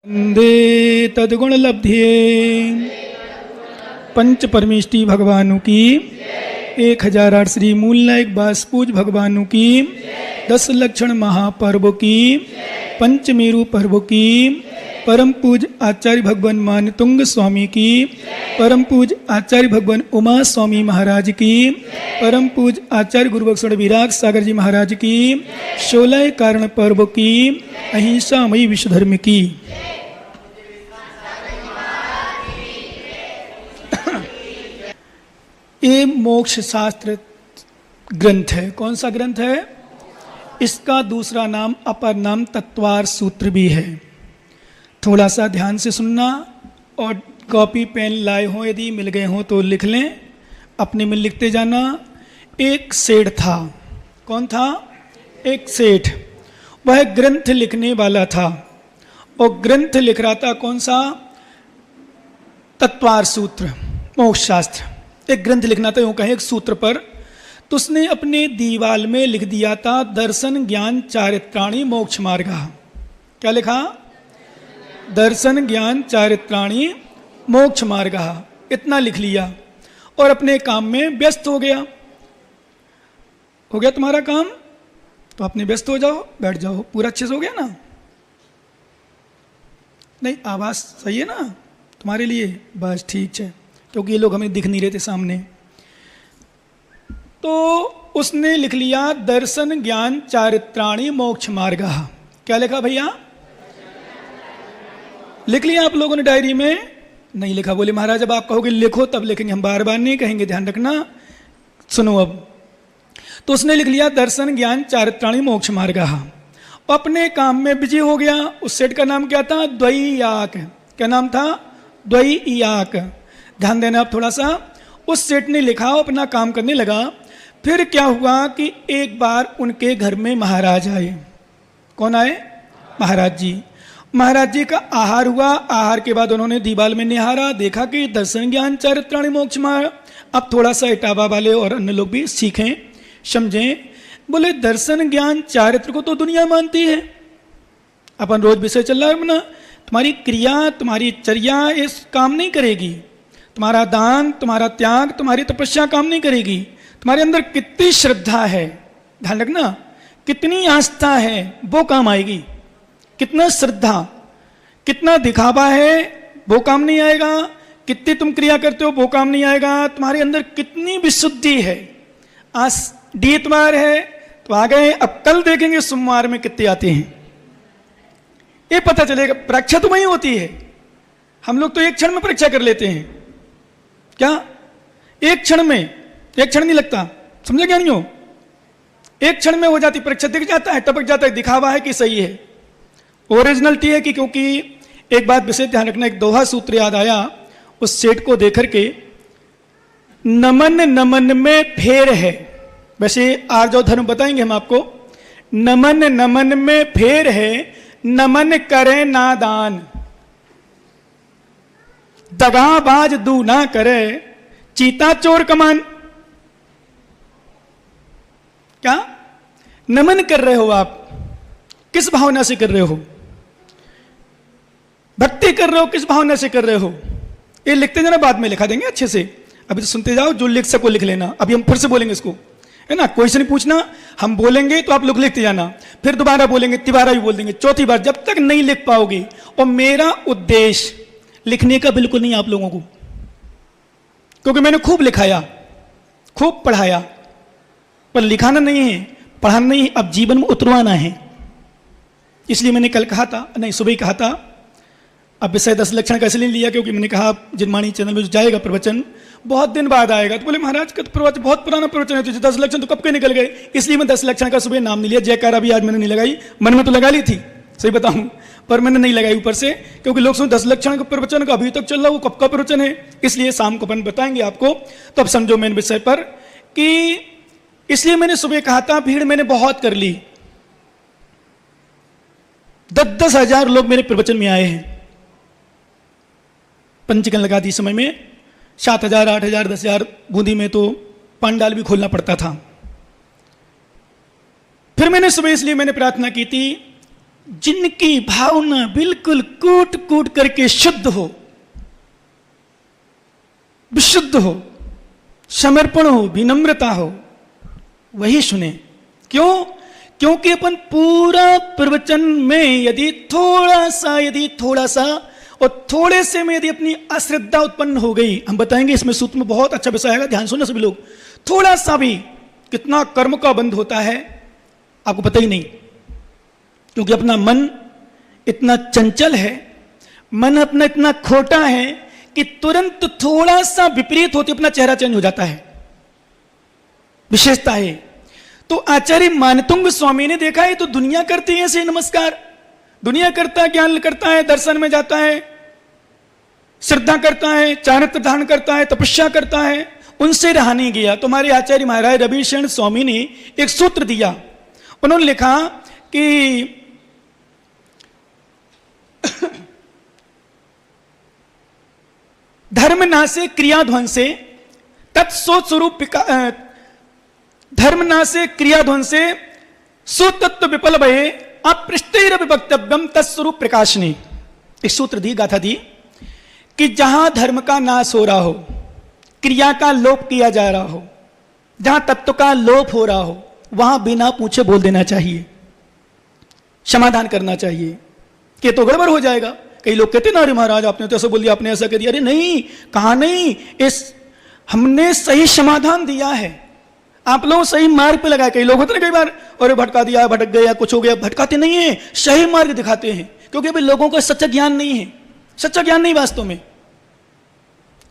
वंदे तद्गुण लब्धिये पंच परमेष्टि भगवानों की 1008 श्री मूलनायक बासपूज भगवानों की 10 लक्षण महापर्व की पंचमेरु पर्व की परम पूज आचार्य भगवान मानतुंग स्वामी की परम पूज आचार्य भगवान उमा स्वामी महाराज की परम पूज आचार्य गुरुबख्शण विराग सागर जी महाराज की 16 कारण पर्व की अहिंसामयी विश्व धर्म की। ये मोक्ष शास्त्र ग्रंथ है। कौन सा ग्रंथ है? इसका दूसरा नाम अपर नाम तत्वार सूत्र भी है। थोड़ा सा ध्यान से सुनना और कॉपी पेन लाए हो यदि मिल गए हो तो लिख लें, अपने में लिखते जाना। एक सेठ था। कौन था? एक सेठ। वह ग्रंथ लिखने वाला था और ग्रंथ लिख रहा था। कौन सा? तत्वार सूत्र, मोक्ष शास्त्र। एक ग्रंथ लिखना था, यूँ कहें एक सूत्र पर। तो उसने अपने दीवाल में लिख दिया था दर्शन ज्ञान चारित्राणी मोक्ष मार्ग। क्या लिखा? दर्शन ज्ञान चारित्राणी मोक्ष मार्ग। इतना लिख लिया और अपने काम में व्यस्त हो गया। हो गया तुम्हारा काम तो अपने व्यस्त हो जाओ, बैठ जाओ। पूरा अच्छे से हो गया ना? नहीं, आवाज़ सही है ना तुम्हारे लिए? बस ठीक है, क्योंकि ये लोग हमें दिख नहीं रहे थे सामने। तो उसने लिख लिया दर्शन ज्ञान चारित्राणी मोक्ष मार्ग। क्या लिखा भैया? लिख लिया आप लोगों ने डायरी में? नहीं लिखा? बोले महाराज अब आप कहोगे लिखो तब लिखेंगे, हम बार बार नहीं कहेंगे, ध्यान रखना। सुनो अब। तो उसने लिख लिया दर्शन ज्ञान चारित्राणी मोक्ष मार्ग। अपने काम में बिजी हो गया। उस सेठ का नाम क्या था? द्वैयाक। क्या नाम था? द्वैयाक। ध्यान देना आप थोड़ा सा। उस सेठ ने लिखा, अपना काम करने लगा। फिर क्या हुआ कि एक बार उनके घर में महाराज आए। कौन आए? महाराज जी। महाराज जी का आहार हुआ। आहार के बाद उन्होंने दीवाल में निहारा, देखा कि दर्शन ज्ञान चारित्राणी मोक्ष मार्ग। अब थोड़ा सा इटावा वाले और अन्य लोग भी सीखें, समझें। बोले दर्शन ज्ञान चारित्र को तो दुनिया मानती है। अपन रोज विषय चल रहा है अपना। तुम्हारी क्रिया, तुम्हारी चर्या इस काम नहीं करेगी। तुम्हारा दान, तुम्हारा त्याग, तुम्हारी तपस्या काम नहीं करेगी। तुम्हारे अंदर कितनी श्रद्धा है, ध्यान रखना, कितनी आस्था है, वो काम आएगी। कितना श्रद्धा, कितना दिखावा है, वो काम नहीं आएगा। कितनी तुम क्रिया करते हो, वो काम नहीं आएगा। तुम्हारे अंदर कितनी विशुद्धि है। आज इतवार है तो आ गए, अब कल देखेंगे सोमवार में कितने आते हैं, ये पता चलेगा। परीक्षा तो वही होती है। हम लोग तो एक क्षण में परीक्षा कर लेते हैं। क्या? एक क्षण में? एक क्षण नहीं लगता, समझे क्या? नहीं हो, एक क्षण में हो जाती परीक्षा। दिख जाता है, टपक जाता है, दिखावा है कि सही है, ओरिजिनलिटी है कि। क्योंकि एक बात विशेष ध्यान रखना, एक दोहा सूत्र याद आया उस सेठ को देख करके। नमन नमन में फेर है। वैसे आर्जव धर्म बताएंगे हम आपको। नमन नमन में फेर है, नमन करे नादान। दगाबाज दू ना करे, चीता चोर कमान। क्या नमन कर रहे हो आप? किस भावना से कर रहे हो? भक्ति कर रहे हो, किस भावना से कर रहे हो? ये लिखते जाना, बाद में लिखा देंगे अच्छे से। अभी तो सुनते जाओ, जो लिख सको लिख लेना। अभी हम फिर से बोलेंगे इसको, है ना? क्वेश्चन पूछना, हम बोलेंगे तो आप लोग लिखते जाना। फिर दोबारा बोलेंगे, तिबारा भी बोल देंगे, चौथी बार, जब तक नहीं लिख पाओगे। और मेरा उद्देश्य लिखने का बिल्कुल नहीं आप लोगों को, क्योंकि मैंने खूब लिखाया, खूब पढ़ाया, पर लिखाना नहीं है, पढ़ाना नहीं है, अब जीवन में उतरवाना है। इसलिए मैंने कल कहा था, नहीं सुबह ही कहा था। अब विषय 10 लक्षण का इसलिए लिया क्योंकि मैंने कहा जिनमानी चैनल में जो जाएगा प्रवचन बहुत दिन बाद आएगा। तो बोले महाराज का प्रवचन बहुत पुराना प्रवचन है, तो 10 लक्षण तो कब के निकल गए। इसलिए मैं 10 लक्षण का सुबह नाम नहीं लिया। जयकारा भी आज मैंने नहीं लगाई, मन में तो लगा ली थी, सही बताऊं, पर मैंने नहीं लगाई ऊपर से, क्योंकि लोग सुन 10 लक्षण का प्रवचन का अभी तक चल रहा, वो कब का प्रवचन है। इसलिए शाम को अपन बताएंगे आपको। तो अब समझो मेन विषय पर कि इसलिए मैंने सुबह कहा था भीड़ मैंने बहुत कर ली। 10-10 हजार लोग मेरे प्रवचन में आए हैं। पंचकन लगा दी समय में 7,000, 8,000, 10,000। बूंदी में तो पंडाल भी खोलना पड़ता था। फिर मैंने सुबह इसलिए मैंने प्रार्थना की थी जिनकी भावना बिल्कुल कूट कूट करके शुद्ध हो, विशुद्ध हो, समर्पण हो, विनम्रता हो, वही सुने। क्यों? क्योंकि अपन पूरा प्रवचन में यदि थोड़ा सा और थोड़े से में यदि अपनी अश्रद्धा उत्पन्न हो गई, हम बताएंगे इसमें सूत्र में बहुत अच्छा विषय आएगा, ध्यान सुनना सभी लोग। थोड़ा सा भी कितना कर्म का बंध होता है आपको पता ही नहीं, क्योंकि अपना मन इतना चंचल है, मन अपना इतना खोटा है कि तुरंत थोड़ा सा विपरीत होते अपना चेहरा चेंज हो जाता है। विशेषता है। तो आचार्य मानतुंग स्वामी ने देखा है तो दुनिया करती है ऐसे नमस्कार, दुनिया करता है, ज्ञान करता है, दर्शन में जाता है, श्रद्धा करता है, चारित्र धारण करता है, तपस्या करता है, उनसे रहा नहीं गया। तो हमारे आचार्य महाराज रविशरण स्वामी ने एक सूत्र दिया। उन्होंने लिखा कि धर्म नासे क्रिया ध्वंसे तत्सोत स्वरूप धर्म नासे क्रिया ध्वंसे सुतत्व विफल भये अपृष्टैर विभक्तव्यम तत्स्वरूप प्रकाशनी। एक सूत्र दी, गाथा दी कि जहां धर्म का नाश हो रहा हो, क्रिया का लोप किया जा रहा हो, जहां तत्व का लोप हो रहा हो, वहां बिना पूछे बोल देना चाहिए, समाधान करना चाहिए कि तो गड़बड़ हो जाएगा। कई लोग कहते ना, अरे महाराज आपने तो ऐसा बोल दिया, आपने ऐसा कर दिया। अरे नहीं, कहा नहीं, हमने सही समाधान दिया है, आप लोग सही मार्ग पे लगाए। कई लोग होते ना कई बार, अरे भटका दिया, भटक गया, कुछ हो गया। भटकाते नहीं है, सही मार्ग दिखाते हैं, क्योंकि अभी लोगों को सच्चा ज्ञान नहीं है, सच्चा ज्ञान नहीं वास्तव में।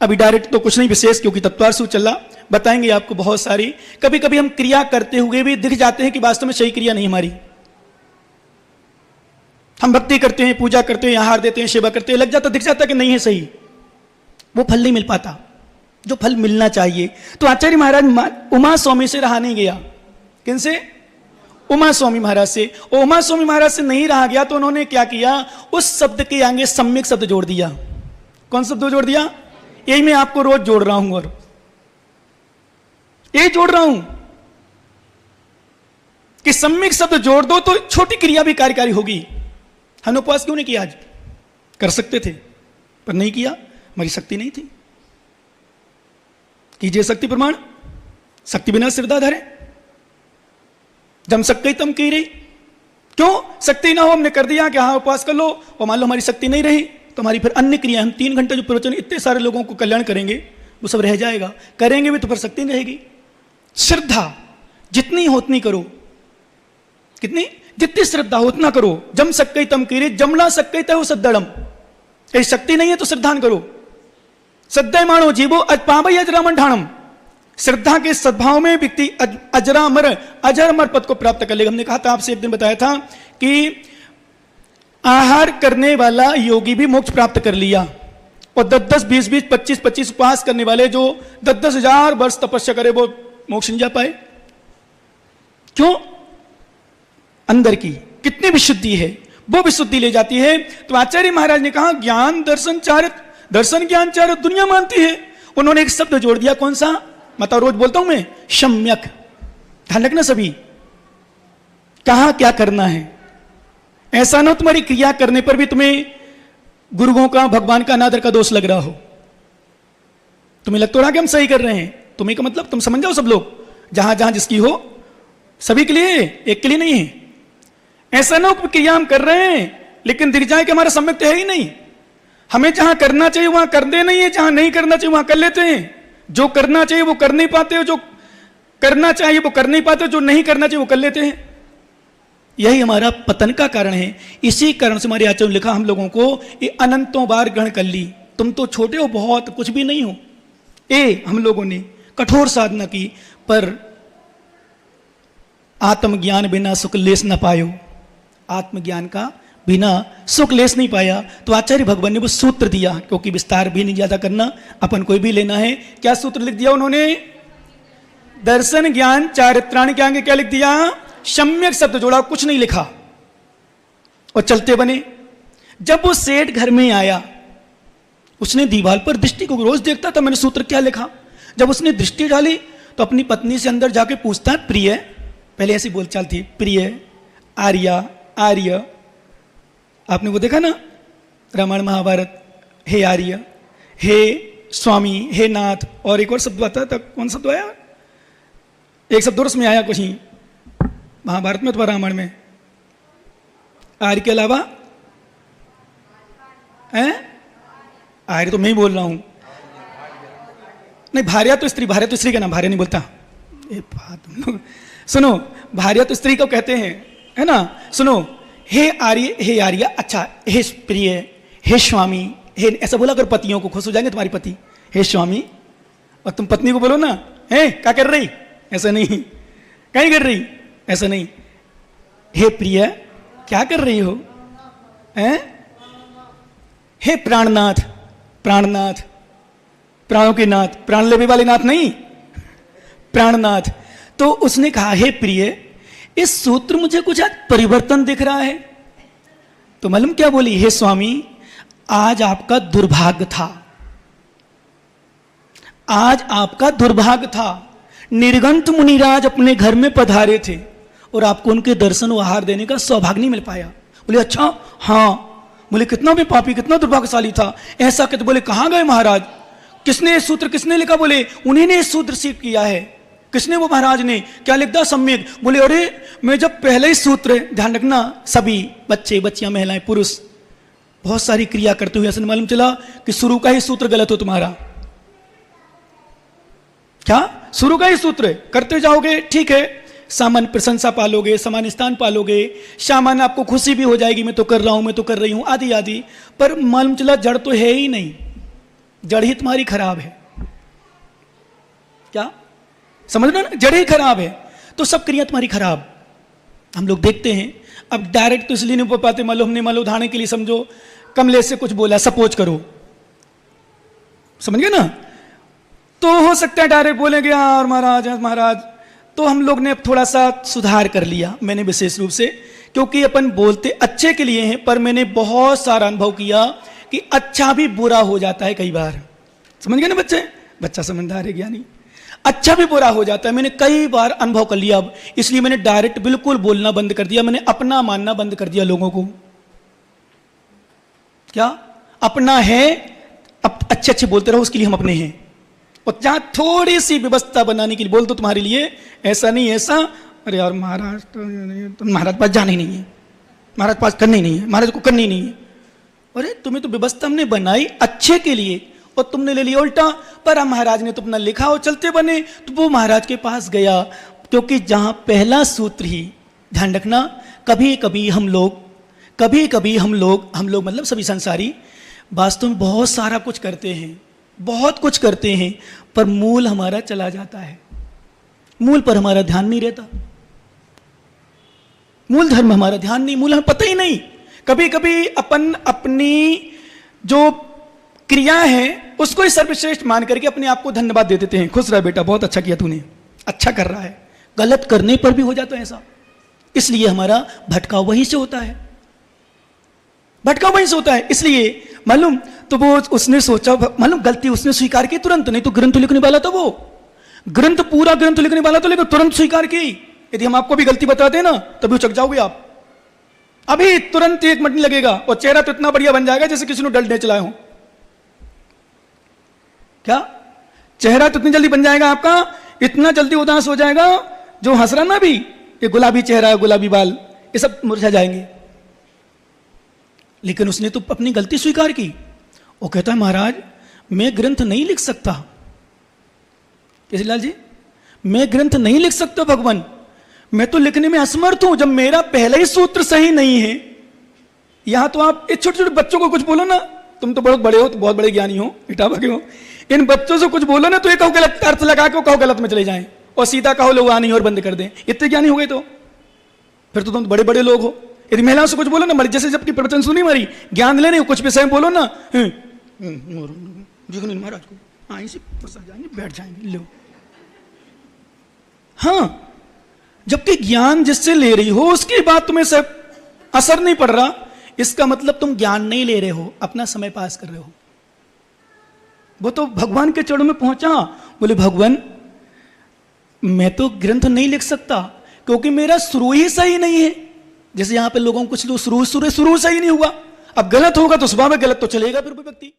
अभी डायरेक्ट तो कुछ नहीं विशेष, क्योंकि तत्वार सूत्र चल रहा, बताएंगे आपको बहुत सारी। कभी कभी हम क्रिया करते हुए भी दिख जाते हैं कि वास्तव में सही क्रिया नहीं हमारी। हम भक्ति करते हैं, पूजा करते हैं, आहार देते हैं, सेवा करते हैं, लग जाता, दिख जाता कि नहीं है सही, वो फल नहीं मिल पाता जो फल मिलना चाहिए। तो आचार्य महाराज उमा स्वामी से रहा नहीं गया। किनसे? उमा स्वामी महाराज से। और उमा स्वामी महाराज से नहीं रहा गया तो उन्होंने क्या किया, उस शब्द के आगे सम्यक शब्द जोड़ दिया। कौन शब्द जोड़ दिया? यही मैं आपको रोज जोड़ रहा हूं, और यही जोड़ रहा हूं कि सम्यक शब्द जोड़ दो तो छोटी क्रिया भी कार्यकारी होगी। हमने उपवास क्यों नहीं किया? आज कर सकते थे पर नहीं किया, हमारी शक्ति नहीं थी। कीजिए शक्ति प्रमाण, शक्ति बिना श्रद्धा धरे, जम शक्ति तम की रही। क्यों? शक्ति ना हो, हमने कर दिया कि हाँ उपवास कर लो, और मान लो हमारी शक्ति नहीं रही तो हमारी फिर अन्य क्रिया, हम 3 घंटे जो प्रवचन इतने सारे लोगों को कल्याण करेंगे वो सब रह जाएगा। करेंगे भी तो फिर शक्ति नहीं रहेगी। श्रद्धा जितनी हो उतनी करो, कितनी, जितनी श्रद्धा हो उतना करो। जम शक्ति तम की रही, जमला शक्ति तय सद्दड़म। कहीं शक्ति नहीं है तो श्रद्धान करो। श्रद्धा मानो जीवो अजपावई अजरामर ढाणम। श्रद्धा के सद्भाव में व्यक्ति अजरामर अजरमर पद को प्राप्त कर लेगा। हमने कहा था, आपसे एक दिन बताया था कि आहार करने वाला योगी भी मोक्ष प्राप्त कर लिया, और 10-10, 20-20, 25-25 उपवास करने वाले जो 10-10 हजार वर्ष तपस्या करे वो मोक्ष नहीं जा पाए। क्यों? अंदर की कितनी विशुद्धि है, वो विशुद्धि ले जाती है। तो आचार्य महाराज ने कहा ज्ञान दर्शन चारित्र, दर्शन ज्ञान चारित्र दुनिया मानती है। उन्होंने एक शब्द जोड़ दिया, कौन सा? मतलब रोज बोलता हूं मैं, सम्यक। ध्यान रखना सभी, कहां क्या करना है। ऐसा ना तुम्हारी क्रिया करने पर भी तुम्हें गुरुओं का, भगवान का अनादर का दोष लग रहा हो। तुम्हें लगता रहा कि हम सही कर रहे हैं, तुम्हें का मतलब तुम समझ जाओ, सब लोग जहां जहां जिसकी हो, सभी के लिए, एक के लिए नहीं है। ऐसा ना क्रिया हम कर रहे हैं लेकिन दिख जाए कि हमारा सम्यक तो है ही नहीं। हमें जहां करना चाहिए वहां कर दे नहीं है, जहां नहीं करना चाहिए वहां कर लेते हैं। जो करना चाहिए वो कर नहीं पाते, जो करना चाहिए वो कर नहीं पाते, जो नहीं करना चाहिए वो कर लेते हैं। यही हमारा पतन का कारण है। इसी कारण से हमारे आचार्य ने लिखा हम लोगों को, ये अनंतों बार ग्रहण कर ली, तुम तो छोटे हो बहुत, कुछ भी नहीं हो। हम लोगों ने कठोर साधना की पर आत्मज्ञान बिना सुख लेस न पायो। आत्मज्ञान का बिना सुख लेस नहीं पाया। तो आचार्य भगवान ने वो सूत्र दिया, क्योंकि विस्तार भी नहीं ज्यादा करना, अपन कोई भी लेना है। क्या सूत्र लिख दिया उन्होंने? दर्शन ज्ञान चारित्राण के आगे क्या लिख दिया? सम्यक शब्द जोड़ा, कुछ नहीं लिखा, और चलते बने। जब वो सेठ घर में आया, उसने दीवार पर दृष्टि को रोज देखता था, मैंने सूत्र क्या लिखा। जब उसने दृष्टि डाली तो अपनी पत्नी से अंदर जाके पूछता, प्रिय, पहले ऐसी बोलचाल थी, प्रिय, आर्या, आर्य, आपने वो देखा ना रामायण महाभारत, हे आर्य, हे स्वामी, हे नाथ, और एक और शब्द आता था, कौन शब्द आया? एक शब्द और उसमें आया कुछ ही महाभारत में अथवा रामायण में, आर्य के अलावा हैं? आर्य तो मैं ही बोल रहा हूं। नहीं, भार्या तो स्त्री, भार्या तो स्त्री का नाम, भार्या नहीं बोलता। ए बात सुनो, भार्या तो स्त्री को कहते हैं, है ना? सुनो, हे आर्य, हे आर्य, अच्छा, हे प्रिय, हे स्वामी, हे, ऐसा बोला कर, पतियों को खुश हो जाएंगे तुम्हारी पति, हे स्वामी। और तुम पत्नी को बोलो ना, है क्या कर रही, ऐसा नहीं, कहीं कर रही, ऐसा नहीं, हे प्रिय, क्या कर रही हो, हैं? हे प्राणनाथ, प्राणनाथ, प्राणों के नाथ, प्राण लेने वाले नाथ नहीं, प्राणनाथ। तो उसने कहा, हे प्रिय, इस सूत्र मुझे कुछ आज परिवर्तन दिख रहा है। तो मालूम क्या बोली? हे स्वामी, आज आपका दुर्भाग्य था, आज आपका दुर्भाग्य था। निर्गंथ मुनिराज अपने घर में पधारे थे और आपको उनके दर्शन व आहार देने का सौभाग्य नहीं मिल पाया। बोले अच्छा, हाँ। बोले कितना भी पापी, कितना दुर्भाग्यशाली था, ऐसा कहते। बोले कहां गए महाराज, किसने ये सूत्र किसने लिखा? बोले उन्हीं ने सूत्र सीख किया है। किसने? वो महाराज ने। क्या लिखता? सम्यक। बोले अरे मैं जब पहले ही सूत्र, ध्यान रखना, सभी बच्चे, बच्चियां, महिलाएं, पुरुष बहुत सारी क्रिया करते हुए ऐसा मालूम चला कि शुरू का ही सूत्र गलत हो तुम्हारा। क्या? शुरू का ही सूत्र करते जाओगे, ठीक है, सामान्य प्रशंसा पालोगे, सामान्य स्थान पालोगे, सामान्य आपको खुशी भी हो जाएगी, मैं तो कर रहा हूं, मैं तो कर रही हूं, आदि आदि। पर मालूम चला जड़ तो है ही नहीं, जड़ ही तुम्हारी खराब है। क्या समझ रहे ना? जड़ ही खराब है, तो सब क्रिया तुम्हारी खराब। हम लोग देखते हैं, अब डायरेक्ट तो इसलिए नहीं बोल पाते, मालूम नहीं, मालूम उदाहरण के लिए समझो, कमले से कुछ बोला, सपोज करो, समझ गए ना? तो हो सकता है डायरेक्ट बोलेंगे यार महाराज, महाराज। तो हम लोग ने अब थोड़ा सा सुधार कर लिया, मैंने विशेष रूप से, क्योंकि अपन बोलते अच्छे के लिए हैं, पर मैंने बहुत सारा अनुभव किया कि अच्छा भी बुरा हो जाता है कई बार। समझ गए ना बच्चे? बच्चा समझदार है, ज्ञानी। अच्छा भी बुरा हो जाता है, मैंने कई बार अनुभव कर लिया। अब इसलिए मैंने डायरेक्ट बिल्कुल बोलना बंद कर दिया, मैंने अपना मानना बंद कर दिया लोगों को। क्या अपना है, अब अच्छे अच्छे बोलते रहो, उसके लिए हम अपने हैं। और जहां थोड़ी सी व्यवस्था बनाने के लिए बोल दो तुम्हारे लिए, ऐसा नहीं ऐसा, अरे यार महाराज तो महाराज पास जाना ही नहीं है, महाराज पास करनी नहीं है, महाराज को करनी नहीं है। अरे तुम्हें तो व्यवस्था हमने बनाई अच्छे के लिए और तुमने ले लिया उल्टा। पर महाराज ने तो अपना लिखा और चलते बने, तो वो महाराज के पास गया। क्योंकि जहां पहला सूत्र ही, ध्यान रखना, कभी कभी हम लोग मतलब सभी संसारी वास्तव में बहुत सारा कुछ करते हैं, बहुत कुछ करते हैं, पर मूल हमारा चला जाता है, मूल पर हमारा ध्यान नहीं रहता, मूल धर्म हमारा ध्यान नहीं, मूल हमें पता ही नहीं। कभी कभी अपन अपनी जो क्रिया है उसको ही सर्वश्रेष्ठ मान करके अपने आप को धन्यवाद दे देते हैं, खुश रहा बेटा, बहुत अच्छा किया तूने, अच्छा कर रहा है। गलत करने पर भी हो जाता है ऐसा। इसलिए हमारा भटकाव वहीं से होता है, भटकाव वहीं से होता है। इसलिए मालूम, तो वो उसने सोचा, मालूम गलती उसने स्वीकार की तुरंत, नहीं तो ग्रंथ लिखने वाला था वो, ग्रंथ पूरा ग्रंथ लिखने वाला था, लेकिन तुरंत स्वीकार की। यदि हम आपको भी गलती बताते हैं ना, तभी उचक जाओगे आप, अभी तुरंत 1 मिनट नहीं लगेगा, और चेहरा तो इतना बढ़िया बन जाएगा जैसे किसी ने डंडे चलाए हो। क्या चेहरा तो इतनी जल्दी बन जाएगा आपका, इतना जल्दी उदास हो जाएगा, जो हंस रहा ना भी, ये गुलाबी चेहरा है, गुलाबी बाल, ये सब मुरझा जाएंगे। लेकिन उसने तो अपनी गलती स्वीकार की। वो कहता है महाराज मैं ग्रंथ नहीं लिख सकता। केसरीलाल जी, मैं ग्रंथ नहीं लिख सकता भगवान, मैं तो लिखने में असमर्थ हूं, जब मेरा पहला ही सूत्र सही नहीं है। यहां तो आप इस छोटे छोटे बच्चों को कुछ बोलो ना, तुम तो बहुत बड़े हो, तो बहुत बड़े ज्ञानी हो, इटावा के हो, इन बच्चों से कुछ बोलो ना तो ये कहो गलत अर्थ लगा के कहो गलत में चले जाएं, और सीधा कहो लोग आनी और बंद कर दें। इतने ज्ञानी हो गए तो फिर तो तुम बड़े बड़े लोग हो। यदि महिलाओं से कुछ बोलो ना, मरी जैसे जबकि प्रवचन सुनी मारी, ज्ञान लेने कुछ विषय बोलो ना, महाराज को हाँ इसी जाएंगे, बैठ जाएंगे, लो। हाँ, जबकि ज्ञान जिससे ले रही हो उसकी बात तुम्हें सब असर नहीं पड़ रहा, इसका मतलब तुम ज्ञान नहीं ले रहे हो, अपना समय पास कर रहे हो। वो तो भगवान के चरणों में पहुंचा, बोले भगवान मैं तो ग्रंथ नहीं लिख सकता, क्योंकि मेरा शुरू ही सही नहीं है, जैसे यहां पे लोगों को कुछ लोग शुरू से ही नहीं हुआ, अब गलत होगा तो स्वभाव में गलत तो चलेगा फिर वो व्यक्ति।